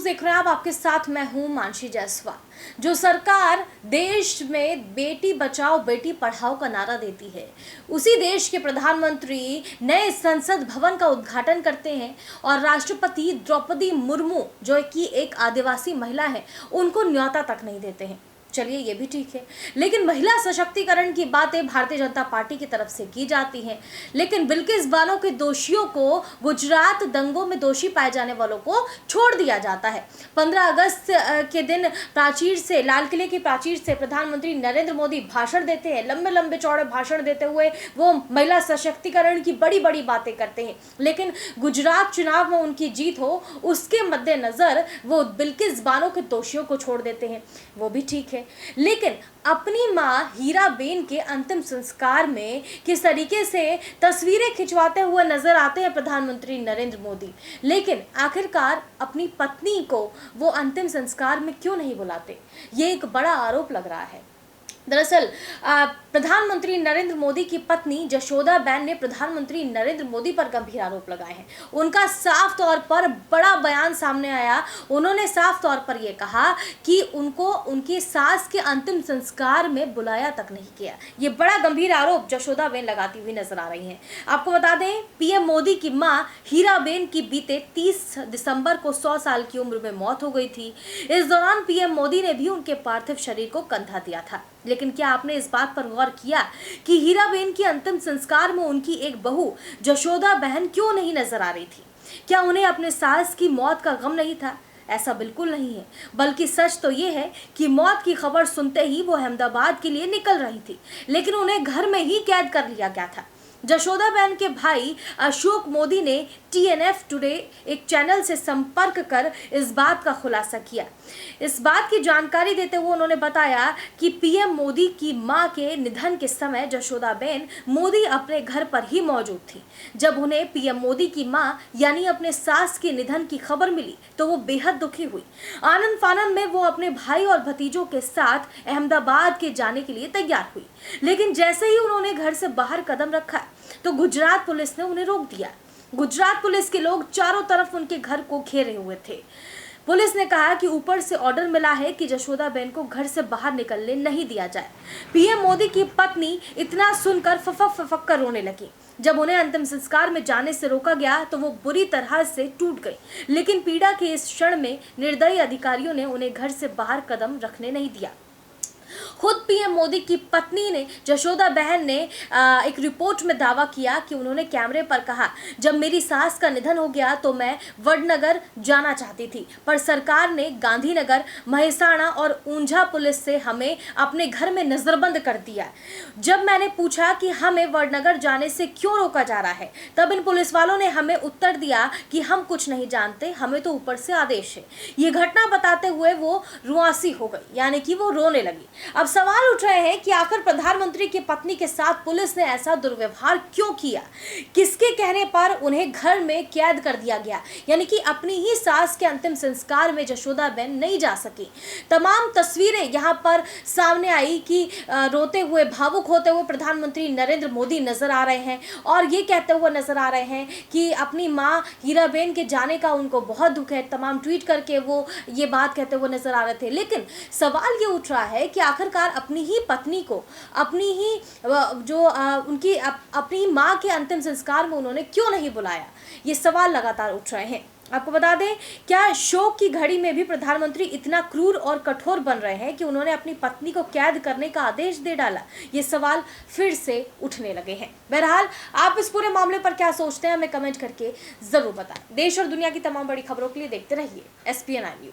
News देख रहे हैं आप, आपके साथ मैं हूं मानसी जायसवाल। जो सरकार देश में बेटी बचाओ बेटी पढ़ाओ का नारा देती है, उसी देश के प्रधानमंत्री नए संसद भवन का उद्घाटन करते हैं और राष्ट्रपति द्रौपदी मुर्मू जो कि एक आदिवासी महिला है, उनको न्योता तक नहीं देते हैं। चलिए ये भी ठीक है, लेकिन महिला सशक्तिकरण की बातें भारतीय जनता पार्टी की तरफ से की जाती हैं, लेकिन बिल्किस बानो के दोषियों को, गुजरात दंगों में दोषी पाए जाने वालों को छोड़ दिया जाता है। 15 अगस्त के दिन प्राचीर से, लाल किले की प्राचीर से प्रधानमंत्री नरेंद्र मोदी भाषण देते हैं। लंबे लंबे चौड़े भाषण देते हुए वो महिला सशक्तिकरण की बड़ी बड़ी बातें करते हैं, लेकिन गुजरात चुनाव में उनकी जीत हो उसके मद्देनजर वो बिल्किस बानो के दोषियों को छोड़ देते हैं। वो भी ठीक है, लेकिन अपनी मां हीराबेन के अंतिम संस्कार में किस तरीके से तस्वीरें खिंचवाते हुए नजर आते हैं प्रधानमंत्री नरेंद्र मोदी, लेकिन आखिरकार अपनी पत्नी को वो अंतिम संस्कार में क्यों नहीं बुलाते, ये एक बड़ा आरोप लग रहा है। दरअसल प्रधानमंत्री नरेंद्र मोदी की पत्नी जशोदाबेन ने प्रधानमंत्री नरेंद्र मोदी पर गंभीर आरोप लगाए हैं। उनका साफ तौर पर बड़ा बयान सामने आया। उन्होंने साफ तौर पर यह कहा कि उनको उनकी सास के अंतिम संस्कार में बुलाया तक नहीं किया। ये बड़ा गंभीर आरोप जशोदाबेन लगाती हुई नजर आ रही हैं। आपको बता दें, पीएम मोदी की मां हीराबेन की बीते 30 दिसंबर को 100 साल की उम्र में मौत हो गई थी। इस दौरान पीएम मोदी ने भी उनके पार्थिव शरीर को कंधा दिया था। लेकिन क्या आपने इस बात पर गौर किया कि हीराबेन के अंतिम संस्कार में उनकी एक बहू जशोदाबेन क्यों नहीं नजर आ रही थी? क्या उन्हें अपने सास की मौत का गम नहीं था? ऐसा बिल्कुल नहीं है, बल्कि सच तो ये है कि मौत की खबर सुनते ही वो अहमदाबाद के लिए निकल रही थी, लेकिन उन्हें घर में ही कैद कर लिया गया था। जशोदाबेन के भाई अशोक मोदी ने TNF टुडे एक चैनल से संपर्क कर इस बात का खुलासा किया। इस बात की जानकारी देते हुए उन्होंने बताया कि पीएम मोदी की मां के निधन के समय जशोदाबेन मोदी अपने घर पर ही मौजूद थी। जब उन्हें पीएम मोदी की मां यानी अपने सास के निधन की खबर मिली तो वो बेहद दुखी हुई। आनंद फानन में वो अपने भाई और भतीजों के साथ अहमदाबाद के जाने के लिए तैयार हुई, लेकिन जैसे ही उन्होंने घर से बाहर कदम रखा तो गुजरात पुलिस ने उन्हें रोक दिया। गुजरात पुलिस के लोग चारों तरफ उनके घर को घेरे हुए थे। पुलिस ने कहा कि ऊपर से ऑर्डर मिला है कि जशोदाबेन को घर से बाहर निकलने नहीं दिया जाए। पीएम मोदी की पत्नी इतना सुनकर फफक फफक कर रोने लगी। जब उन्हें अंतिम संस्कार में जाने से रोका गया तो वो बुरी तरह से टूट गई, लेकिन पीड़ा के इस क्षण में निर्दयी अधिकारियों ने उन्हें घर से बाहर कदम रखने नहीं दिया। खुद पीएम मोदी की पत्नी ने, जशोदाबेन ने एक रिपोर्ट में दावा किया कि उन्होंने कैमरे पर कहा, जब मेरी सास का निधन हो गया तो मैं वडनगर जाना चाहती थी, पर सरकार ने गांधीनगर, महेसाणा और ऊंझा पुलिस से हमें अपने घर में नजरबंद कर दिया। जब मैंने पूछा कि हमें वडनगर जाने से क्यों रोका जा रहा है, तब इन पुलिस वालों ने हमें उत्तर दिया कि हम कुछ नहीं जानते, हमें तो ऊपर से आदेश है। ये घटना बताते हुए वो रुआंसी हो गई, यानी कि वो रोने लगी। अब सवाल उठ रहे हैं कि आखिर प्रधानमंत्री की पत्नी के साथ पुलिस ने ऐसा दुर्व्यवहार क्यों किया? किसके कहने पर उन्हें घर में कैद कर दिया गया? यानी कि अपनी ही सास के अंतिम संस्कार में जशोदाबेन नहीं जा सकी। तमाम तस्वीरें यहां पर सामने आई कि रोते हुए, भावुक होते हुए प्रधानमंत्री नरेंद्र मोदी नजर आ रहे हैं और ये कहते हुए नजर आ रहे हैं कि अपनी मां हीराबेन के जाने का उनको बहुत दुख है। तमाम ट्वीट करके वो ये बात कहते हुए नजर आ रहे थे। लेकिन सवाल ये उठ रहा है कि आखिरकार अपनी ही पत्नी को, अपनी ही उनकी अपनी मां के अंतिम संस्कार में उन्होंने क्यों नहीं बुलाया? ये सवाल लगातार उठ रहे हैं। आपको बता दें, क्या शोक की घड़ी में भी प्रधानमंत्री इतना क्रूर और कठोर बन रहे हैं कि उन्होंने अपनी पत्नी को कैद करने का आदेश दे डाला? ये सवाल फिर से उठने लगे हैं। बहरहाल आप इस पूरे मामले पर क्या सोचते हैं, हमें कमेंट करके जरूर बताएं। देश और दुनिया की तमाम बड़ी खबरों के लिए देखते रहिए SPN न्यूज।